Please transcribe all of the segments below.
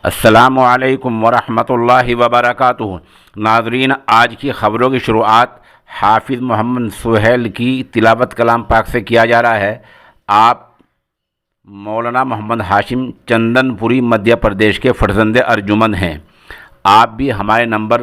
अस्सलामु अलैकुम वरहमतुल्लाहि वबरकातुहू। नाज़रीन, आज की ख़बरों की शुरुआत हाफिज़ मोहम्मद सुहैल की तिलावत कलाम पाक से किया जा रहा है। आप मौलाना मोहम्मद हाशिम चंदनपुरी मध्य प्रदेश के फ़र्जंदे अर्जुमंद हैं। आप भी हमारे नंबर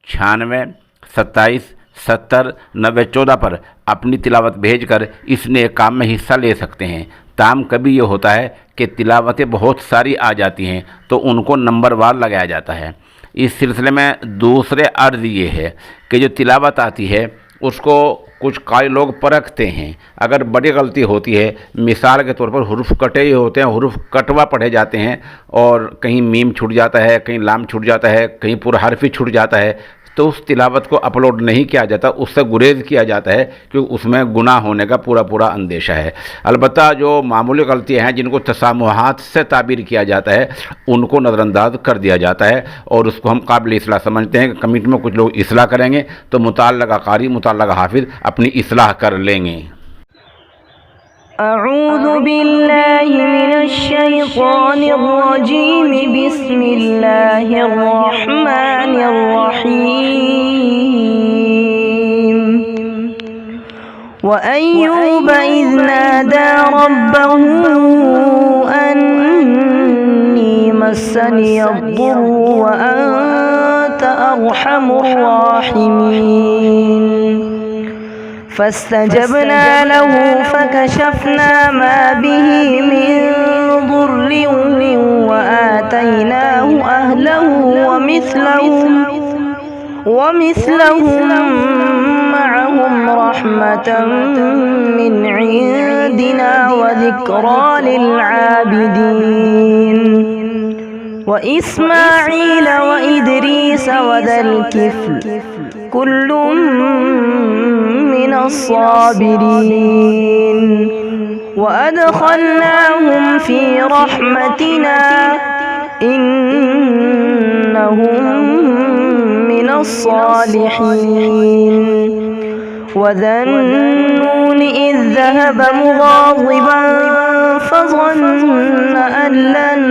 96 27 70 90 14 पर अपनी तिलावत भेजकर इस नेक काम में हिस्सा ले सकते हैं। ताम कभी ये होता है कि तिलावतें बहुत सारी आ जाती हैं तो उनको नंबरवार लगाया जाता है। इस सिलसिले में दूसरे अर्ज़ ये है कि जो तिलावत आती है उसको कुछ कारी लोग परखते हैं। अगर बड़ी गलती होती है, मिसाल के तौर पर हुरूफ कटे ही होते हैं, हुरूफ कटवा पढ़े जाते हैं और कहीं मीम छूट जाता है, कहीं लाम छूट जाता है, कहीं पूरा हर्फ ही छूट जाता है, तो उस तिलावत को अपलोड नहीं किया जाता, उससे गुरेज किया जाता है क्योंकि उसमें गुनाह होने का पूरा अंदेशा है। अलबत्ता जो मामूली गलतियां हैं जिनको तसामुहात से ताबीर किया जाता है उनको नज़रअंदाज कर दिया जाता है और उसको हम काबिल इस्लाह समझते हैं। कमेटी में कुछ लोग इस्लाह करेंगे तो मुतल्लका कारी मुतल्लका हाफिज़ अपनी इस्लाह कर लेंगे। अऊज़ु बिल्लाहि मिनश शैतानिर रजीम, बिस्मिल्लाहिर रहमानिर रहीम। व अय्यूब इज़ नादा रब्बहू अन्नी मस्सनियद्दुर्रु व अंत अर्हमुर राहिमीन। फस्तजबना लहू फकशफना मा बिही मिन दुर्रि व आतैनाहु अहलहु व मिस्लहुम मअहुम रहमतन मिन इंदिना व ज़िक्रा लिलआबिदीन। व इस्माईल व इदरीस व ज़ल किफ्ल कुल्लुम मिनस्साबिरीन। व अदखलनाहुम फी रहमतिना इन्नहुम मिनस्सालिहीन। व ज़न्नून इज़ ज़हब मुग़ाज़िबन फ़ज़न्न अन लन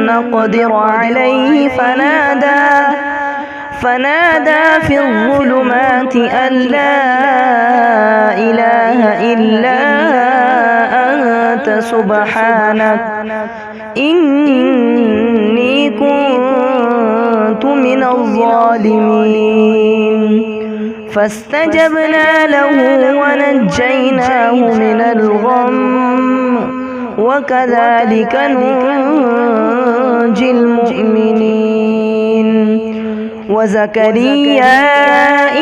नक़दिर अलैहि فنادى في الظلمات أن لا إله إلا أنت سبحانك إني كنت من الظالمين। فاستجبنا له ونجيناه من الغم وكذلك ننجي المؤمنين। وزكريا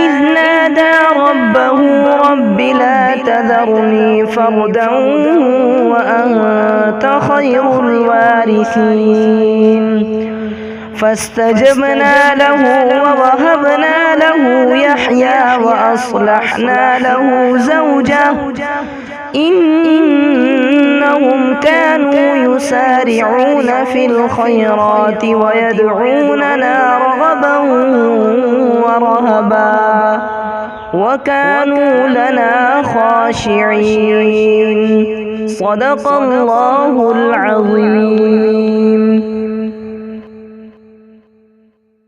إذ نادى ربه رب لا تذرني فردا وأنت خير الوارثين। فاستجبنا له ووهبنا له يحيى وأصلحنا له زوجه إنهم كانوا يسارعون في الخيرات ويدعوننا رغبا ورهبا وكانوا لنا خاشعين। صدق الله العظيم।